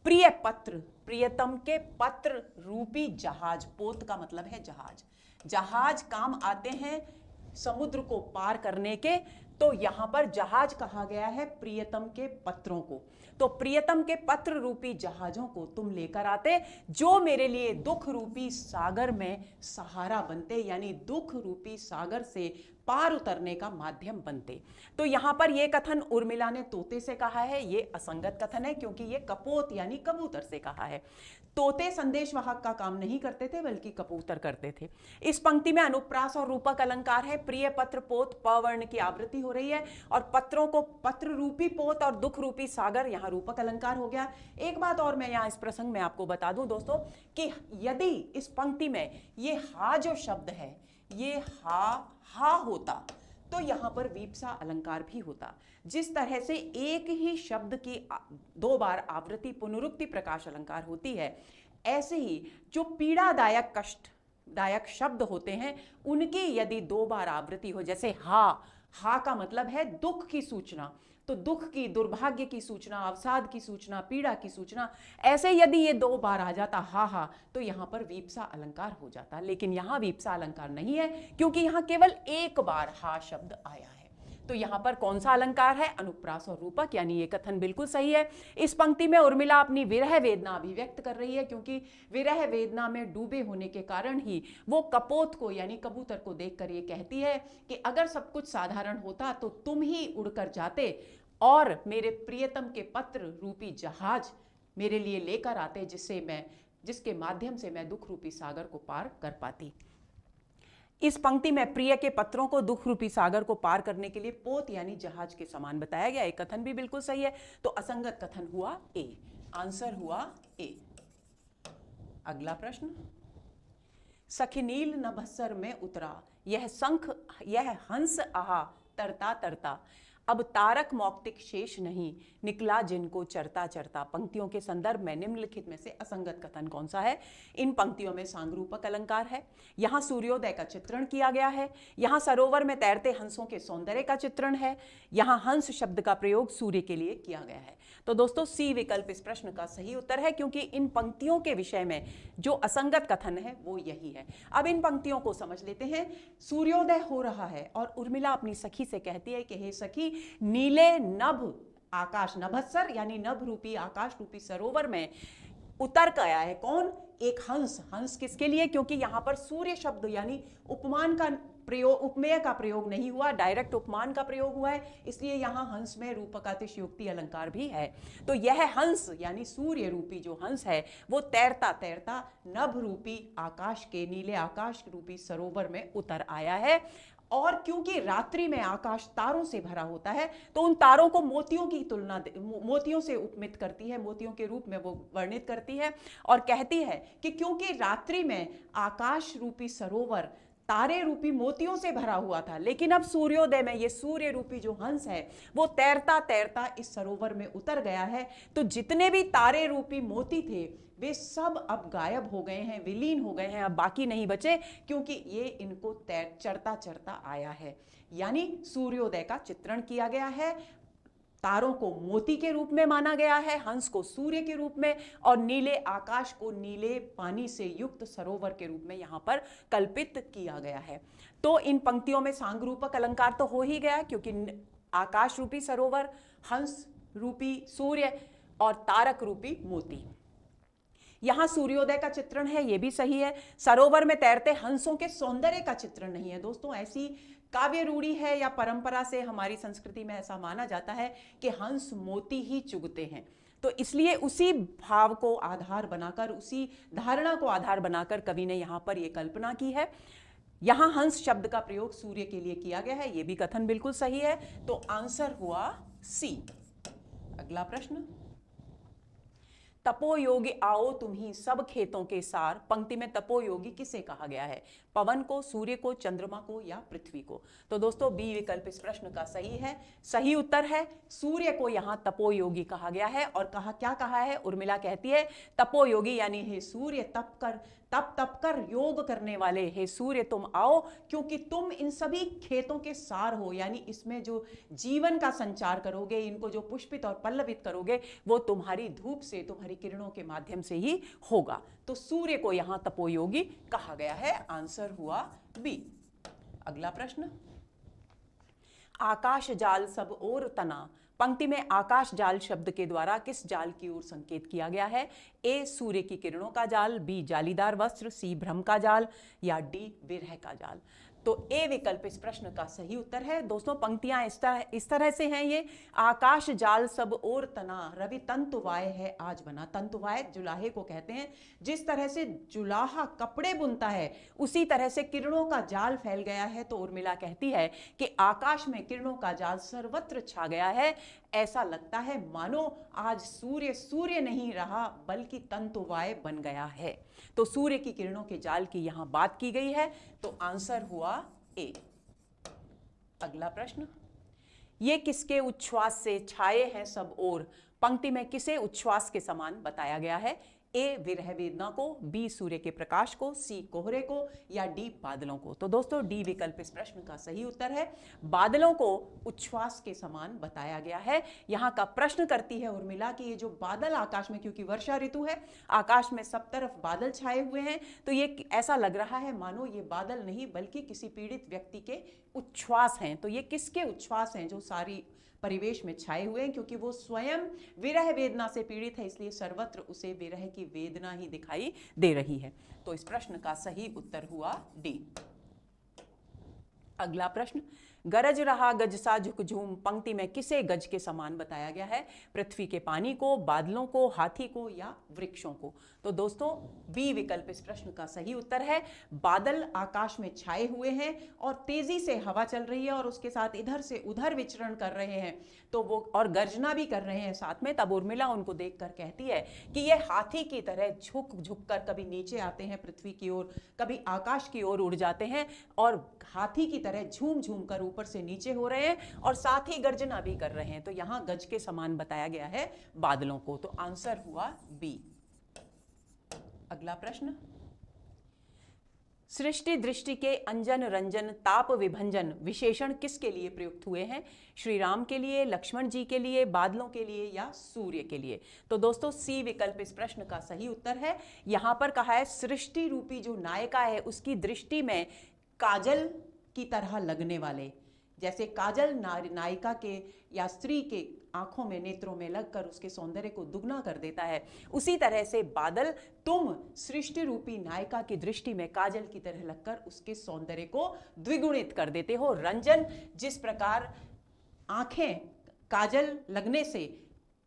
प्रिय पत्र, प्रियतम के पत्र रूपी जहाज, पोत का मतलब है जहाज, जहाज काम आते हैं समुद्र को पार करने के, तो यहां पर जहाज कहा गया है प्रियतम के पत्रों को। तो प्रियतम के पत्र रूपी जहाजों को तुम लेकर आते, जो मेरे लिए दुख रूपी सागर में सहारा बनते, यानी दुख रूपी सागर से पार उतरने का माध्यम बनते। तो यहां पर यह कथन उर्मिला ने तोते से कहा है, यह असंगत कथन है, क्योंकि यह कपोत यानी कबूतर से कहा है। तोते संदेशवाहक का काम नहीं करते थे, बल्कि कबूतर करते थे। इस पंक्ति में अनुप्रास और रूपक अलंकार है। प्रिय पत्र पोत, प वर्ण की आवृत्ति हो रही है, और पत्रों को पत्र रूपी पोत और दुख रूपी सागर, यहां रूपक अलंकार हो गया। एक बात और मैं यहां इस प्रसंग में आपको बता दूं दोस्तों, कि यदि इस पंक्ति में ये हा जो शब्द है, ये हा होता, तो यहां पर वीप्सा अलंकार भी होता। जिस तरह से एक ही शब्द की दो बार आवृत्ति पुनरुक्ति प्रकाश अलंकार होती है, ऐसे ही जो पीड़ादायक कष्टदायक शब्द होते हैं, उनकी यदि दो बार आवृत्ति हो, जैसे हा का मतलब है दुख की सूचना, तो दुख की, दुर्भाग्य की सूचना, अवसाद की सूचना, पीड़ा की सूचना, ऐसे यदि ये दो बार आ जाता हा, तो यहां पर वीप्सा अलंकार हो जाता। लेकिन यहां वीप्सा अलंकार नहीं है, क्योंकि यहां केवल एक बार हा शब्द आया है। तो यहां पर कौन सा अलंकार है? अनुप्रास और रूपक, यानी ये कथन बिल्कुल सही है। इस पंक्ति में उर्मिला अपनी विरह वेदना अभिव्यक्त कर रही है, क्योंकि विरह वेदना में डूबे होने के कारण ही वो कपोत को यानी कबूतर को देखकर ये कहती है कि अगर सब कुछ साधारण होता तो तुम ही उड़कर जाते और मेरे प्रियतम के पत्र रूपी जहाज मेरे लिए लेकर आते, जिसके माध्यम से मैं दुख रूपी सागर को पार कर पाती। इस पंक्ति में प्रिय के पत्रों को दुख रूपी सागर को पार करने के लिए पोत यानी जहाज के समान बताया गया। एक कथन भी बिल्कुल सही है, तो असंगत कथन हुआ ए, आंसर हुआ ए। अगला प्रश्न, सखिनील नभस्सर में उतरा यह हंस आहा तरता तरता, अब तारक मौक्तिक शेष नहीं, निकला जिनको चरता चरता। पंक्तियों के संदर्भ में निम्नलिखित में से असंगत कथन कौन सा है? इन पंक्तियों में सांगरूपक अलंकार है, यहां सूर्योदय का चित्रण किया गया है, यहां सरोवर में तैरते हंसों के सौंदर्य का चित्रण है, यहां हंस शब्द का प्रयोग सूर्य के लिए किया गया है। तो दोस्तों सी विकल्प इस प्रश्न का सही उत्तर है, क्योंकि इन पंक्तियों के विषय में जो असंगत कथन है वो यही है। अब इन पंक्तियों को समझ लेते हैं। सूर्योदय हो रहा है और उर्मिला अपनी सखी से कहती है कि हे सखी, नीले नभ आकाश, नभस्सर यानी नभ रूपी आकाश रूपी सरोवर में उतर गया है कौन? एक हंस। हंस किसके लिए? क्योंकि यहां पर सूर्य शब्द यानी उपमान का प्रयोग, उपमेय का प्रयोग नहीं हुआ, डायरेक्ट उपमान का प्रयोग हुआ है, इसलिए यहां हंस में रूपकातिशयोक्ति अलंकार भी है। तो यह हंस यानी सूर्य रूपी जो हंस है वो तैरता तैरता नभ रूपी आकाश के, नीले आकाश रूपी सरोवर में उतर आया है। और क्योंकि रात्रि में आकाश तारों से भरा होता है, तो उन तारों को मोतियों की तुलना, मोतियों से उपमित करती है, मोतियों के रूप में वो वर्णित करती है और कहती है कि क्योंकि रात्रि में आकाश रूपी सरोवर तारे रूपी मोतियों से भरा हुआ था, लेकिन अब सूर्योदय में ये सूर्य रूपी जो हंस है वो तैरता तैरता इस सरोवर में उतर गया है, तो जितने भी तारे रूपी मोती थे वे सब अब गायब हो गए हैं, विलीन हो गए हैं, अब बाकी नहीं बचे, क्योंकि ये इनको चरता चरता आया है। यानी सूर्योदय का चित्रण किया गया है, तारों को मोती के रूप में माना गया है, हंस को सूर्य के रूप में, और नीले आकाश को नीले पानी से युक्त सरोवर के रूप में यहां पर कल्पित किया गया है। तो इन पंक्तियों में सांगरूपक अलंकार तो हो ही गया, क्योंकि आकाश रूपी सरोवर, हंस रूपी सूर्य और तारक रूपी मोती। यहां सूर्योदय का चित्रण है, यह भी सही है। सरोवर में तैरते हंसों के सौंदर्य का चित्रण नहीं है। दोस्तों ऐसी काव्य रूढ़ी है या परंपरा से हमारी संस्कृति में ऐसा माना जाता है कि हंस मोती ही चुगते हैं, तो इसलिए उसी भाव को आधार बनाकर, उसी धारणा को आधार बनाकर कवि ने यहां पर यह कल्पना की है। यहां हंस शब्द का प्रयोग सूर्य के लिए किया गया है, यह भी कथन बिल्कुल सही है, तो आंसर हुआ सी। अगला प्रश्न, तपोयोगी आओ तुम्ही सब खेतों के सार, पंक्ति में तपोयोगी किसे कहा गया है? पवन को, सूर्य को, चंद्रमा को या पृथ्वी को? तो दोस्तों बी विकल्प इस प्रश्न का सही है। सही उत्तर है सूर्य को यहां तपोयोगी कहा गया है। और क्या कहा है? उर्मिला कहती है तपोयोगी यानी हे सूर्य तप कर योग करने वाले, हे सूर्य तुम आओ क्योंकि तुम इन सभी खेतों के सार हो, यानी इसमें जो जीवन का संचार करोगे, इनको जो पुष्पित और पल्लवित करोगे वो तुम्हारी धूप से, तुम्हारी किरणों के माध्यम से ही होगा। तो सूर्य को यहां तपोयोगी कहा गया है। आंसर हुआ बी। अगला प्रश्न, आकाश जाल सब ओर तना, पंक्ति में आकाश जाल शब्द के द्वारा किस जाल की ओर संकेत किया गया है? ए सूर्य की किरणों का जाल, बी जालीदार वस्त्र, सी भ्रम का जाल या डी विरह का जाल? तो ए विकल्प इस प्रश्न का सही उत्तर है। दोस्तों पंक्तियां इस तरह से हैं ये, आकाश जाल सब ओर तना, रवि तंतुवाय है आज बना। तंतुवाय जुलाहे को कहते हैं। जिस तरह से जुलाहा कपड़े बुनता है उसी तरह से किरणों का जाल फैल गया है। तो उर्मिला कहती है कि आकाश में किरणों का जाल सर्वत्र छा गया है। ऐसा लगता है मानो आज सूर्य नहीं रहा बल्कि तंतुवाय बन गया है। तो सूर्य की किरणों के जाल की यहां बात की गई है। तो आंसर हुआ ए। अगला प्रश्न, ये किसके उच्छ्वास से छाए हैं सब ओर, पंक्ति में किसे उच्छ्वास के समान बताया गया है? ए विरह वेदना को, बी सूर्य के प्रकाश को, सी कोहरे को या डी बादलों को? तो दोस्तों डी विकल्प इस प्रश्न का सही उत्तर है। बादलों को उच्छ्वास के समान बताया गया है। यहां का प्रश्न करती है उर्मिला कि ये जो बादल आकाश में, क्योंकि वर्षा ऋतु है, आकाश में सब तरफ बादल छाए हुए हैं, तो ये ऐसा लग रहा है मानो ये बादल नहीं बल्कि किसी पीड़ित व्यक्ति के उच्छ्वास हैं। तो ये किसके उच्छ्वास हैं जो सारी परिवेश में छाए हुए हैं? क्योंकि वो स्वयं विरह वेदना से पीड़ित है, इसलिए सर्वत्र उसे विरह की वेदना ही दिखाई दे रही है। तो इस प्रश्न का सही उत्तर हुआ डी। अगला प्रश्न, गरज रहा गज सा झुकझूम, पंक्ति में किसे गज के समान बताया गया है? पृथ्वी के पानी को, बादलों को, हाथी को या वृक्षों को? तो दोस्तों बी विकल्प इस प्रश्न का सही उत्तर है। बादल आकाश में छाए हुए हैं और तेजी से हवा चल रही है और उसके साथ इधर से उधर विचरण कर रहे हैं, तो वो और गर्जना भी कर रहे हैं साथ में। तब उर्मिला उनको देखकर कहती है कि ये हाथी की तरह झुक झुक कर कभी नीचे आते हैं पृथ्वी की ओर, कभी आकाश की ओर उड़ जाते हैं और हाथी की तरह झूम झूम कर ऊपर से नीचे हो रहे हैं और साथ ही गर्जना भी कर रहे हैं। तो यहां गज के समान बताया गया है बादलों को। तो आंसर हुआ बी। अगला प्रश्न, सृष्टि दृष्टि के अंजन रंजन ताप विभंजन विशेषण किसके लिए प्रयुक्त हुए हैं? श्री राम के लिए, लक्ष्मण जी के लिए, बादलों के लिए या सूर्य के लिए? तो दोस्तों सी विकल्प इस प्रश्न का सही उत्तर है। यहां पर कहा है सृष्टि रूपी जो नायिका है उसकी दृष्टि में काजल की तरह लगने वाले, जैसे काजल नायिका के या स्त्री के आंखों में, नेत्रों में लगकर उसके सौंदर्य को दुगना कर देता है, उसी तरह से बादल तुम सृष्टि रूपी नायिका की दृष्टि में काजल की तरह लगकर उसके सौंदर्य को द्विगुणित कर देते हो। रंजन, जिस प्रकार आंखें काजल लगने से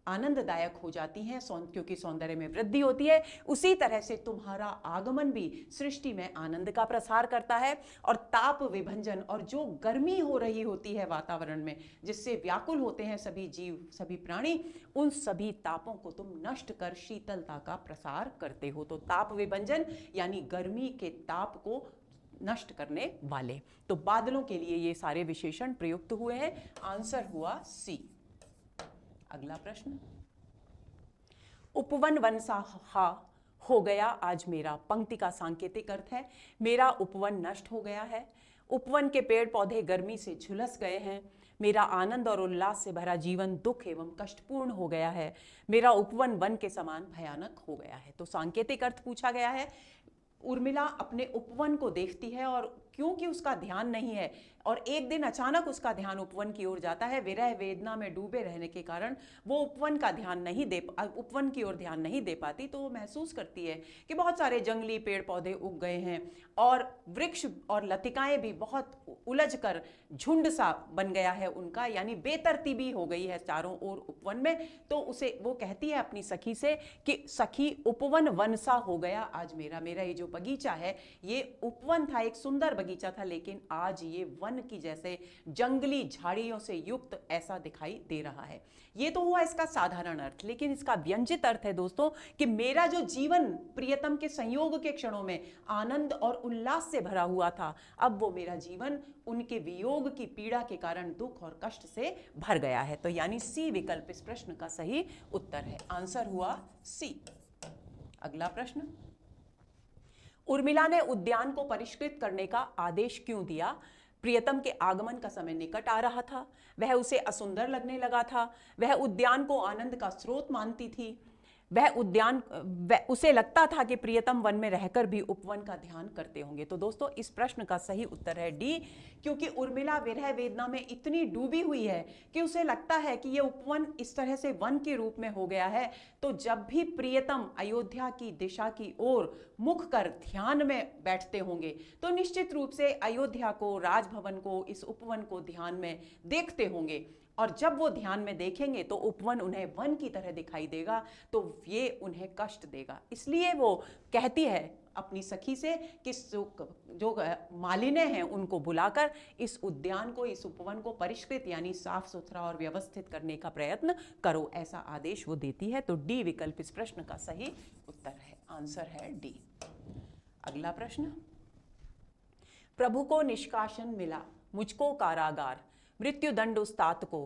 आनंददायक हो जाती हैं क्योंकि सौंदर्य में वृद्धि होती है, उसी तरह से तुम्हारा आगमन भी सृष्टि में आनंद का प्रसार करता है। और ताप विभंजन, और जो गर्मी हो रही होती है वातावरण में जिससे व्याकुल होते हैं सभी जीव, सभी प्राणी, उन सभी तापों को तुम नष्ट कर शीतलता का प्रसार करते हो। तो ताप विभंजन यानी गर्मी के ताप को नष्ट करने वाले। तो बादलों के लिए ये सारे विशेषण प्रयुक्त हुए हैं। आंसर हुआ सी। अगला प्रश्न, उपवन वनसा हो गया आज मेरा, पंक्ति का सांकेतिक अर्थ है मेरा उपवन नष्ट हो गया है। उपवन के पेड़ पौधे गर्मी से झुलस गए हैं। मेरा आनंद और उल्लास से भरा जीवन दुख एवं कष्टपूर्ण हो गया है। मेरा उपवन वन के समान भयानक हो गया है। तो सांकेतिक अर्थ पूछा गया है। उर्मिला अपने उपवन को देखती है और क्योंकि उसका ध्यान नहीं है और एक दिन अचानक उसका ध्यान उपवन की ओर जाता है, विरह वेदना में डूबे रहने के कारण वो उपवन की ओर ध्यान नहीं दे पाती, तो वो महसूस करती है कि बहुत सारे जंगली पेड़ पौधे उग गए हैं और वृक्ष और लतिकाएं भी बहुत उलझकर झुंड सा बन गया है उनका, यानी बेतरतीबी हो गई है चारों ओर उपवन में। तो उसे वो कहती है अपनी सखी से कि सखी उपवन वन सा हो गया आज मेरा, मेरा ये जो बगीचा है ये उपवन था, एक सुंदर बगीचा था, लेकिन आज ये वन की जैसे जंगली झाड़ियों से युक्त ऐसा दिखाई दे रहा है। ये तो हुआ इसका साधारण अर्थ, लेकिन इसका व्यंजित अर्थ है दोस्तों कि मेरा जो जीवन प्रियतम के संयोग के क्षणों में आनंद और उल्लास से भरा हुआ था, अब वो मेरा जीवन उनके वियोग की पीड़ा के कारण दुख और कष्ट से भर गया है। तो यानी सी विकल्प इस प्रश्न का सही उत्तर है। आंसर हुआ सी। अगला प्रश्न, उर्मिला ने उद्यान को परिष्कृत करने का आदेश क्यों दिया? प्रियतम के आगमन का समय निकट आ रहा था, वह उसे असुंदर लगने लगा था, वह उद्यान को आनंद का स्रोत मानती थी, उसे लगता था कि प्रियतम वन में रहकर भी उपवन का ध्यान करते होंगे। तो दोस्तों इस प्रश्न का सही उत्तर है डी, क्योंकि उर्मिला विरह वेदना में इतनी डूबी हुई है कि उसे लगता है कि यह उपवन इस तरह से वन के रूप में हो गया है, तो जब भी प्रियतम अयोध्या की दिशा की ओर मुख कर ध्यान में बैठते होंगे तो निश्चित रूप से अयोध्या को, राजभवन को, इस उपवन को ध्यान में देखते होंगे, और जब वो ध्यान में देखेंगे तो उपवन उन्हें वन की तरह दिखाई देगा, तो ये उन्हें कष्ट देगा। इसलिए वो कहती है अपनी सखी से कि जो मालिनी हैं उनको बुलाकर इस उद्यान को, इस उपवन को परिष्कृत यानी साफ सुथरा और व्यवस्थित करने का प्रयत्न करो, ऐसा आदेश वो देती है। तो डी विकल्प इस प्रश्न का सही उत्तर है। आंसर है डी। अगला प्रश्न, प्रभु को निष्कासन मिला, मुझको कारागार, मृत्यु दंड उस तात को,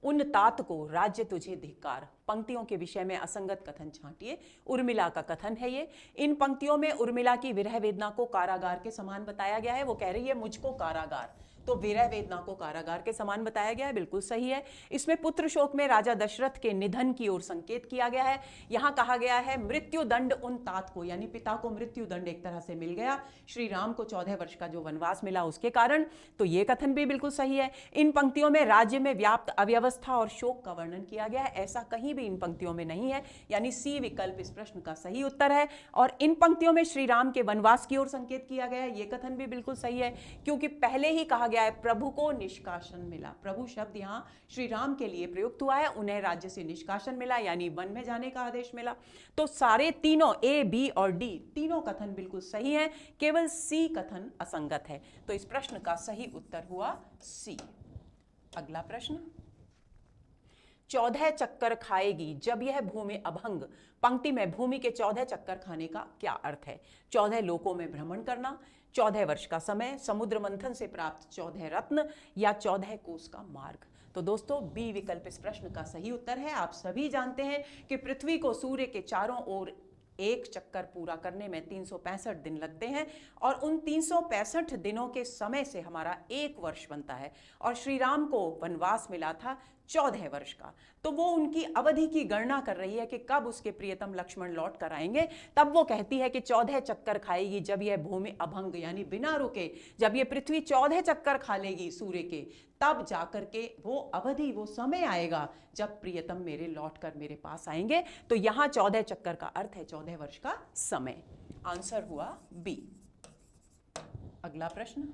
उन तात को राज्य तुझे धिक्कार। पंक्तियों के विषय में असंगत कथन छांटिए। उर्मिला का कथन है ये। इन पंक्तियों में उर्मिला की विरह वेदना को कारागार के समान बताया गया है। वो कह रही है मुझको कारागार, तो विरह वेदना को कारागार के समान बताया गया है, बिल्कुल सही है। इसमें पुत्र शोक में राजा दशरथ के निधन की ओर संकेत किया गया है। यहां कहा गया है मृत्यु दंड उन तात को, यानी पिता को मृत्यु दंड एक तरह से मिल गया श्री राम को 14 वर्ष का जो वनवास मिला उसके कारण, तो यह कथन भी बिल्कुल सही है। इन पंक्तियों में राज्य में व्याप्त अव्यवस्था और शोक का वर्णन किया गया है, ऐसा कहीं भी इन पंक्तियों में नहीं है, यानी सी विकल्प इस प्रश्न का सही उत्तर है। और इन पंक्तियों में श्री राम के वनवास की ओर संकेत किया गया है, यह कथन भी बिल्कुल सही है, क्योंकि पहले ही कहा गया है प्रभु को निष्कासन मिला। प्रभु शब्द यहां श्री राम के लिए प्रयुक्त हुआ है, उन्हें राज्य से निष्कासन मिला यानी वन में जाने का आदेश मिला। तो सारे तीनों ए, बी और डी तीनों कथन बिल्कुल सही हैं, केवल सी कथन असंगत है। तो इस प्रश्न का सही उत्तर हुआ सी। अगला प्रश्न, 14 चक्कर खाएगी जब यह भूमि अभंग। पंक्ति में भूमि के 14 चक्कर खाने का क्या अर्थ है? 14 लोकों में भ्रमण करना, 14 वर्ष का समय, समुद्र मंथन से प्राप्त 14 रत्न, या 14 कोस का मार्ग। तो दोस्तों बी विकल्प इस प्रश्न का सही उत्तर है। आप सभी जानते हैं कि पृथ्वी को सूर्य के चारों ओर एक चक्कर पूरा करने में 365 दिन लगते हैं, और उन 365 दिनों के समय से हमारा एक वर्ष बनता है। और श्री राम को वनवास मिला था 14 वर्ष का, तो वो उनकी अवधि की गणना कर रही है कि कब उसके प्रियतम लक्ष्मण लौट कर आएंगे। तब वो कहती है कि 14 चक्कर खाएगी जब यह भूमि अभंग यानी बिना रुके, जब ये पृथ्वी 14 चक्कर खा लेगी सूर्य के, तब जाकर के वो अवधि, वो समय आएगा जब प्रियतम मेरे लौट कर मेरे पास आएंगे। तो यहां 14 चक्कर का अर्थ है 14 वर्ष का समय। आंसर हुआ बी। अगला प्रश्न,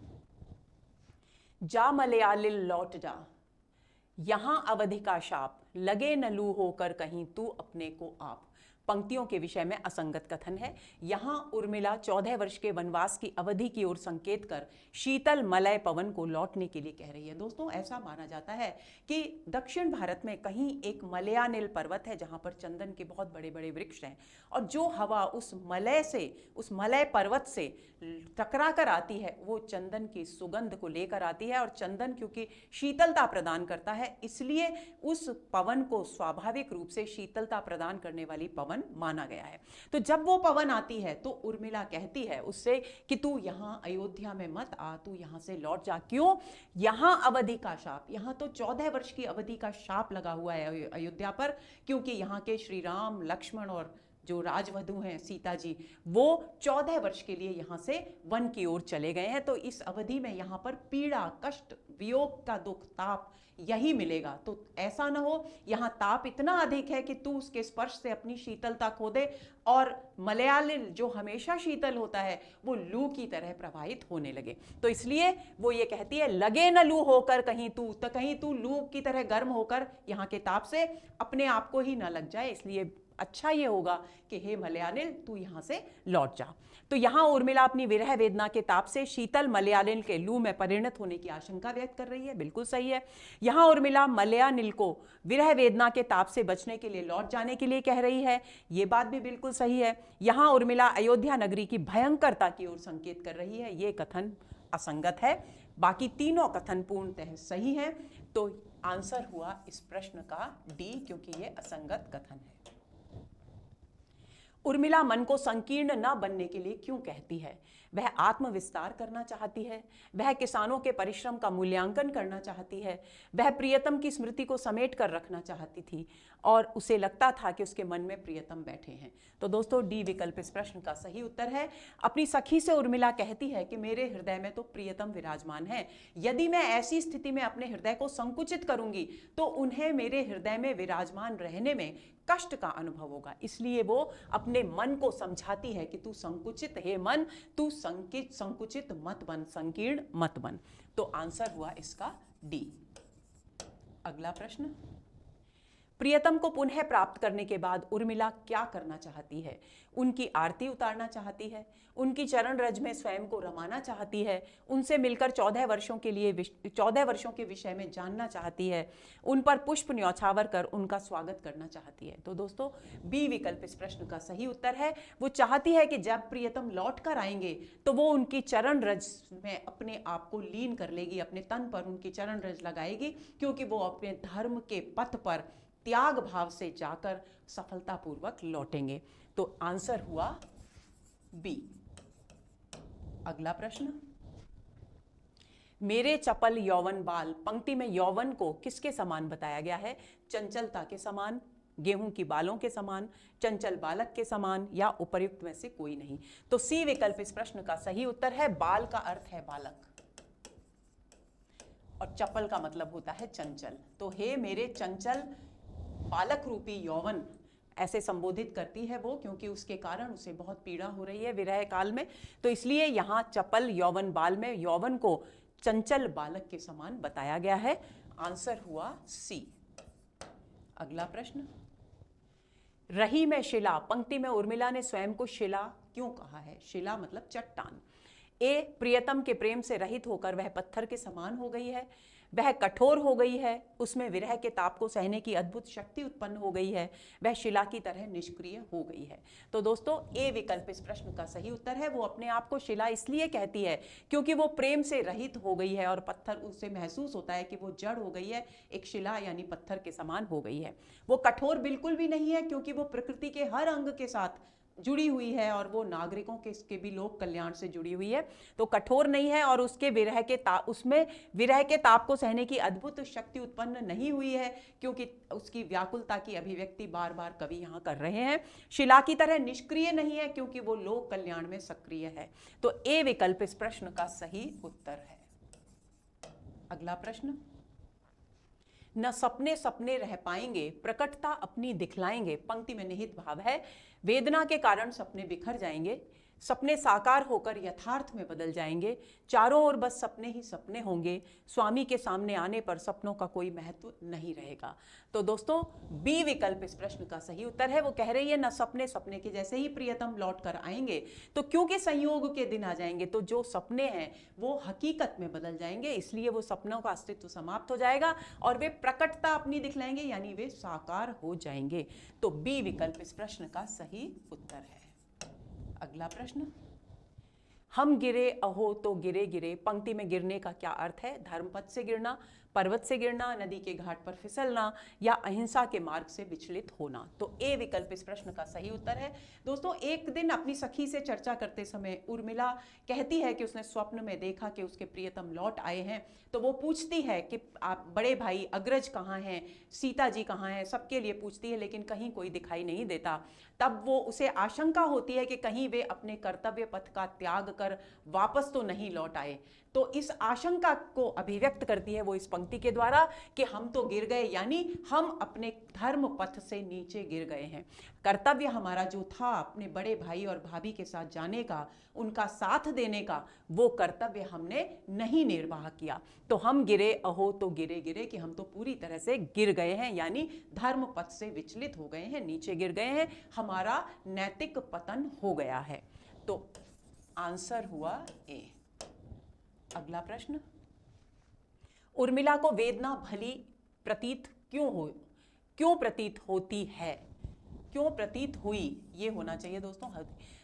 जा मलयालिल लौट जा, यहां अवधि का शाप, लगे न लू होकर कहीं तू अपने को आप। पंक्तियों के विषय में असंगत कथन है। यहां उर्मिला 14 वर्ष के वनवास की अवधि की ओर संकेत कर शीतल मलय पवन को लौटने के लिए कह रही है। दोस्तों ऐसा माना जाता है कि दक्षिण भारत में कहीं एक मलयानिल पर्वत है जहां पर चंदन के बहुत बड़े बड़े वृक्ष हैं, और जो हवा उस मलय पर्वत से टकरा कर आती है वो चंदन की सुगंध को लेकर आती है। और चंदन क्योंकि शीतलता प्रदान करता है, इसलिए उस पवन को स्वाभाविक रूप से शीतलता प्रदान करने वाली पवन माना गया है। तो जब वो पवन आती है तो उर्मिला कहती है उससे कि तू यहां अयोध्या में मत आ, तू यहां से लौट जा। क्यों? यहां अवधि का शाप, यहां तो 14 वर्ष की अवधि का शाप लगा हुआ है अयोध्या पर, क्योंकि यहां के श्री राम, लक्ष्मण और जो राजवधु हैं सीता जी, वो 14 वर्ष के लिए यहां से वन की ओर चले गए हैं। तो इस अवधि में यहां पर पीड़ा, कष्ट, वियोग का दुख, ताप यही मिलेगा। तो ऐसा ना हो यहां ताप इतना अधिक है कि तू उसके स्पर्श से अपनी शीतलता खो दे, और मलयालिल जो हमेशा शीतल होता है वो लू की तरह प्रवाहित होने लगे। तो इसलिए वो ये कहती है लगे न लू होकर कहीं तू, तो कहीं तू लू की तरह गर्म होकर यहां के ताप से अपने आप को ही ना लग जाए, इसलिए अच्छा ये होगा कि हे मलयानिल तू यहाँ से लौट जा। तो यहाँ उर्मिला अपनी विरह वेदना के ताप से शीतल मलयानिल के लू में परिणत होने की आशंका व्यक्त कर रही है। बिल्कुल सही है। यहाँ उर्मिला मलयानिल को विरह वेदना के ताप से बचने के लिए लौट जाने के लिए कह रही है। ये बात भी बिल्कुल सही है। यहाँ उर्मिला अयोध्या नगरी की भयंकरता की ओर संकेत कर रही है। ये कथन असंगत है। बाकी तीनों कथन पूर्णतः सही हैं। तो आंसर हुआ इस प्रश्न का डी, क्योंकि ये असंगत कथन है। उर्मिला मन को संकीर्ण न बनने के लिए क्यों कहती है? वह आत्मविस्तार करना चाहती है, वह किसानों के परिश्रम का मूल्यांकन करना चाहती है, वह प्रियतम की स्मृति को समेट कर रखना चाहती थी और उसे लगता था कि उसके मन में प्रियतम बैठे हैं। तो दोस्तों डी विकल्प इस प्रश्न का सही उत्तर है। अपनी सखी से उर्मिला कहती है कि मेरे हृदय में तो प्रियतम विराजमान है, यदि मैं ऐसी स्थिति में अपने हृदय को संकुचित करूंगी तो उन्हें मेरे हृदय में विराजमान रहने में कष्ट का अनुभव होगा। इसलिए वो अपने मन को समझाती है कि तू संकुचित, हे मन तू संकुचित मत बन, संकीर्ण मत बन। तो आंसर हुआ इसका डी। अगला प्रश्न, प्रियतम को पुनः प्राप्त करने के बाद उर्मिला क्या करना चाहती है? उनकी आरती उतारना चाहती है, उनकी चरण रज में स्वयं को रमाना चाहती है, उनसे मिलकर 14 वर्षों के विषय में जानना चाहती है, उन पर पुष्प न्यौछावर कर उनका स्वागत करना चाहती है। तो दोस्तों बी विकल्प इस प्रश्न का सही उत्तर है। वो चाहती है कि जब प्रियतम लौट कर आएंगे तो वो उनकी चरण रज में अपने आप को लीन कर लेगी, अपने तन पर उनकी चरण रज लगाएगी, क्योंकि वो अपने धर्म के पथ पर त्याग भाव से जाकर सफलतापूर्वक लौटेंगे। तो आंसर हुआ बी। अगला प्रश्न, मेरे चपल यौवन बाल, पंक्ति में यौवन को किसके समान बताया गया है? चंचलता के समान, गेहूं की बालों के समान, चंचल बालक के समान या उपर्युक्त में से कोई नहीं। तो सी विकल्प इस प्रश्न का सही उत्तर है। बाल का अर्थ है बालक और चपल का मतलब होता है चंचल। तो हे मेरे चंचल बालक रूपी यौवन, ऐसे संबोधित करती है वो, क्योंकि उसके कारण उसे बहुत पीड़ा हो रही है विरह काल में। तो इसलिए यहां चपल यौवन बाल में यौवन को चंचल बालक के समान बताया गया है। आंसर हुआ सी। अगला प्रश्न, रही में शिला, पंक्ति में उर्मिला ने स्वयं को शिला क्यों कहा है? शिला मतलब चट्टान। ए, प्रियतम के प्रेम से रहित होकर वह पत्थर के समान हो गई है, वह कठोर हो गई है, उसमें विरह के ताप को सहने की अद्भुत शक्ति उत्पन्न हो गई है, वह शिला की तरह निष्क्रिय हो गई है। तो दोस्तों ए विकल्प इस प्रश्न का सही उत्तर है। वो अपने आप को शिला इसलिए कहती है क्योंकि वो प्रेम से रहित हो गई है और पत्थर, उससे महसूस होता है कि वो जड़ हो गई है, एक शिला यानी पत्थर के समान हो गई है। वो कठोर बिल्कुल भी नहीं है, क्योंकि वो प्रकृति के हर अंग के साथ जुड़ी हुई है और वो नागरिकों के भी लोक कल्याण से जुड़ी हुई है। तो कठोर नहीं है और उसके उसमें विरह के ताप को सहने की अद्भुत शक्ति उत्पन्न नहीं हुई है, क्योंकि उसकी व्याकुलता की अभिव्यक्ति बार बार कवि यहाँ कर रहे हैं। शिला की तरह निष्क्रिय नहीं है, क्योंकि वो लोक कल्याण में सक्रिय है। तो ए विकल्प इस प्रश्न का सही उत्तर है। अगला प्रश्न, न सपने सपने रह पाएंगे, प्रकटता अपनी दिखलाएंगे, पंक्ति में निहित भाव है वेदना के कारण सपने बिखर जाएंगे, सपने साकार होकर यथार्थ में बदल जाएंगे, चारों ओर बस सपने ही सपने होंगे, स्वामी के सामने आने पर सपनों का कोई महत्व नहीं रहेगा। तो दोस्तों बी विकल्प इस प्रश्न का सही उत्तर है। वो कह रही है न सपने सपने के जैसे ही प्रियतम लौट कर आएंगे तो क्योंकि संयोग के दिन आ जाएंगे तो जो सपने हैं वो हकीकत में बदल जाएंगे, इसलिए वो सपनों का अस्तित्व समाप्त हो जाएगा और वे प्रकटता अपनी दिखलाएंगे, यानी वे साकार हो जाएंगे। तो बी विकल्प इस प्रश्न का सही उत्तर है। अगला प्रश्न, हम गिरे अहो तो गिरे गिरे, पंक्ति में गिरने का क्या अर्थ है? धर्मपथ से गिरना, पर्वत से गिरना, नदी के घाट पर फिसलना या अहिंसा के मार्ग से विचलित होना। तो ए विकल्प इस प्रश्न का सही उत्तर है। दोस्तों एक दिन अपनी सखी से चर्चा करते समय उर्मिला कहती है कि उसने स्वप्न में देखा कि उसके प्रियतम लौट आए हैं। तो वो पूछती है कि आप बड़े भाई अग्रज कहाँ हैं, सीता जी कहाँ हैं, सबके लिए पूछती है, लेकिन कहीं कोई दिखाई नहीं देता। तब वो उसे आशंका होती है कि कहीं वे अपने कर्तव्य पथ का त्याग कर वापस तो नहीं लौट आए। तो इस आशंका को अभिव्यक्त करती है वो इस पंक्ति के द्वारा कि हम तो गिर गए, यानी हम अपने धर्म पथ से नीचे गिर गए हैं। कर्तव्य हमारा जो था अपने बड़े भाई और भाभी के साथ जाने का, उनका साथ देने का, वो कर्तव्य हमने नहीं निर्वाह किया, तो हम गिरे, अहो तो गिरे गिरे, कि हम तो पूरी तरह से गिर गए हैं, यानी धर्म पथ से विचलित हो गए हैं, नीचे गिर गए हैं, हमारा नैतिक पतन हो गया है। तो आंसर हुआ ए। अगला प्रश्न, उर्मिला को वेदना भली प्रतीत क्यों प्रतीत होती है? क्यों प्रतीत हुई, ये होना चाहिए दोस्तों।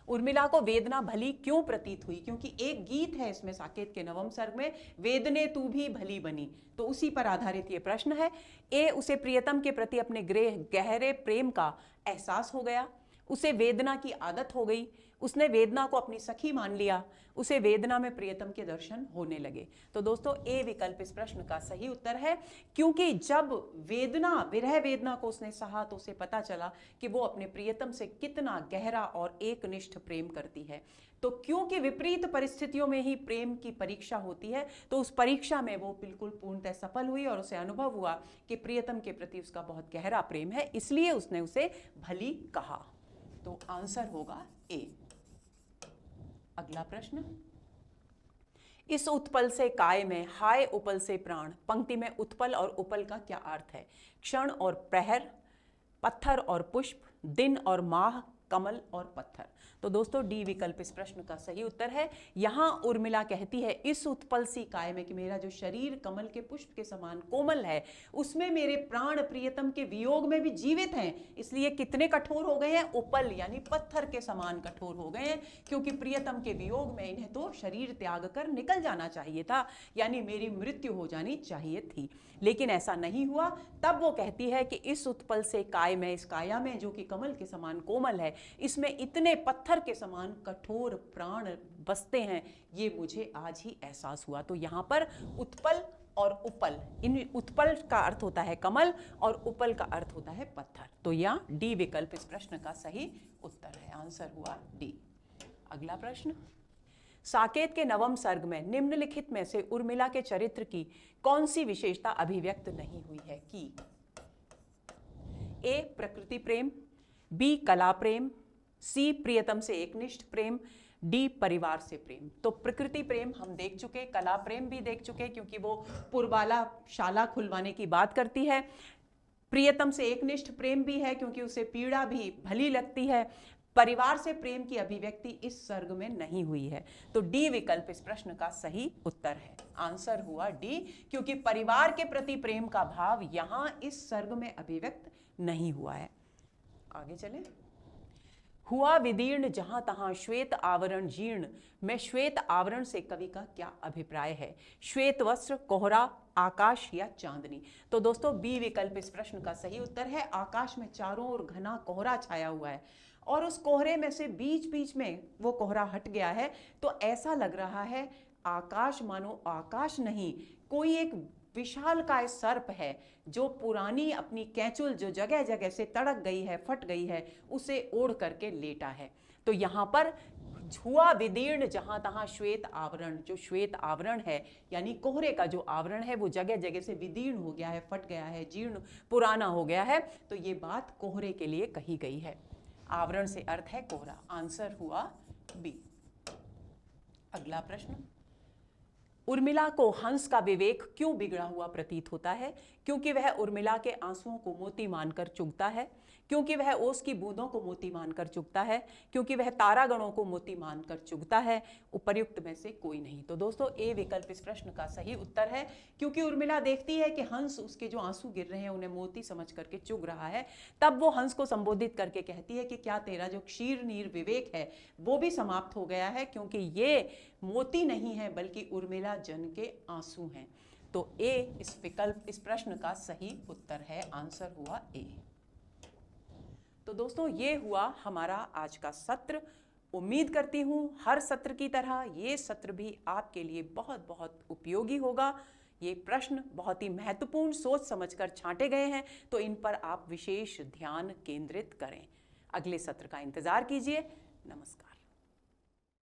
उर्मिला को वेदना भली क्यों प्रतीत हुई? क्योंकि एक गीत है इसमें साकेत के नवम सर्ग में, वेदने तू भी भली बनी, तो उसी पर आधारित ये प्रश्न है। ए, उसे प्रियतम के प्रति अपने गहरे प्रेम का एहसास हो गया, उसे वेदना की आदत हो गई, उसने वेदना को अपनी सखी मान लिया, उसे वेदना में प्रियतम के दर्शन होने लगे। तो दोस्तों ए विकल्प इस प्रश्न का सही उत्तर है, क्योंकि जब विरह वेदना को उसने सहा तो उसे पता चला कि वो अपने प्रियतम से कितना गहरा और एकनिष्ठ प्रेम करती है। तो क्योंकि विपरीत परिस्थितियों में ही प्रेम की परीक्षा होती है, तो उस परीक्षा में वो बिल्कुल पूर्णतः सफल हुई और उसे अनुभव हुआ कि प्रियतम के प्रति उसका बहुत गहरा प्रेम है, इसलिए उसने उसे भली कहा। तो आंसर होगा ए। अगला प्रश्न, इस उत्पल से काय में हाय उपल से प्राण, पंक्ति में उत्पल और उपल का क्या अर्थ है? क्षण और प्रहर, पत्थर और पुष्प, दिन और माह, कमल और पत्थर। तो दोस्तों डी विकल्प इस प्रश्न का सही उत्तर है। यहां उर्मिला कहती है इस उत्पल सी काय में, कि मेरा जो शरीर कमल के पुष्प के समान कोमल है, उसमें मेरे प्राण प्रियतम के वियोग में भी जीवित हैं, इसलिए कितने कठोर हो गए हैं? उपल यानी पत्थर के समान कठोर हो गए हैं, क्योंकि प्रियतम के वियोग में इन्हें तो शरीर त्याग कर निकल जाना चाहिए था, यानी मेरी मृत्यु हो जानी चाहिए थी, लेकिन ऐसा नहीं हुआ। तब वो कहती है कि इस उत्पल से काय में, इस काया में जो कि कमल के समान कोमल है, इसमें इतने पत्थर के समान कठोर प्राण बसते हैं, ये मुझे आज ही एहसास हुआ। तो यहां पर उत्पल और उपल, इन उत्पल का अर्थ होता है कमल और उपल का अर्थ होता है पत्थर। तो यहां डी विकल्प इस प्रश्न का सही उत्तर है। आंसर हुआ डी। अगला प्रश्न, साकेत के नवम सर्ग में निम्नलिखित में से उर्मिला के चरित्र की कौन सी विशेषता अभिव्यक्त नहीं हुई है? कि ए प्रकृति प्रेम, बी कला प्रेम, सी प्रियतम से एकनिष्ठ प्रेम, डी परिवार से प्रेम। तो प्रकृति प्रेम हम देख चुके, कला प्रेम भी देख चुके, क्योंकि वो पुरबाला शाला खुलवाने की बात करती है। प्रियतम से एकनिष्ठ प्रेम भी है, क्योंकि उसे पीड़ा भी भली लगती है। परिवार से प्रेम की अभिव्यक्ति इस सर्ग में नहीं हुई है। तो डी विकल्प इस प्रश्न का सही उत्तर है। आंसर हुआ डी, क्योंकि परिवार के प्रति प्रेम का भाव यहां इस सर्ग में अभिव्यक्त नहीं हुआ है। आगे चले, हुआ विदीर्ण जहां तहां श्वेत आवरण जीर्ण, में श्वेत आवरण से कवि का क्या अभिप्राय है? श्वेत वस्त्र, कोहरा, आकाश या चांदनी। तो दोस्तों बी विकल्प इस प्रश्न का सही उत्तर है। आकाश में चारों ओर घना कोहरा छाया हुआ है और उस कोहरे में से बीच बीच में वो कोहरा हट गया है, तो ऐसा लग रहा है आकाश मानो आकाश नहीं, कोई एक विशाल का सर्प है जो पुरानी अपनी कैंचुल जो जगह जगह से तड़क गई है, फट गई है, उसे ओढ़ करके लेटा है। तो यहाँ पर हुआ विदीर्ण जहां तहां श्वेत आवरण, जो श्वेत आवरण है यानी कोहरे का जो आवरण है वो जगह जगह से विदीर्ण हो गया है, फट गया है, जीर्ण पुराना हो गया है, तो ये बात कोहरे के लिए कही गई है। आवरण से अर्थ है कोहरा। आंसर हुआ बी। अगला प्रश्न, उर्मिला को हंस का विवेक क्यों बिगड़ा हुआ प्रतीत होता है? क्योंकि वह उर्मिला के आंसुओं को मोती मानकर चुगता है, क्योंकि वह ओस की बूंदों को मोती मानकर चुगता है, क्योंकि वह तारागणों को मोती मानकर चुगता है, उपर्युक्त में से कोई नहीं। तो दोस्तों ए विकल्प इस प्रश्न का सही उत्तर है, क्योंकि उर्मिला देखती है कि हंस उसके जो आंसू गिर रहे हैं उन्हें मोती समझ करके चुग रहा है, तब वो हंस को संबोधित करके कहती है कि क्या तेरा जो क्षीर नीर विवेक है वो भी समाप्त हो गया है, क्योंकि ये मोती नहीं है बल्कि उर्मिला जन के आंसू हैं। तो ए इस विकल्प इस प्रश्न का सही उत्तर है। आंसर हुआ ए। तो दोस्तों ये हुआ हमारा आज का सत्र। उम्मीद करती हूँ हर सत्र की तरह ये सत्र भी आपके लिए बहुत बहुत उपयोगी होगा। ये प्रश्न बहुत ही महत्वपूर्ण सोच समझकर छांटे गए हैं, तो इन पर आप विशेष ध्यान केंद्रित करें। अगले सत्र का इंतजार कीजिए। नमस्कार।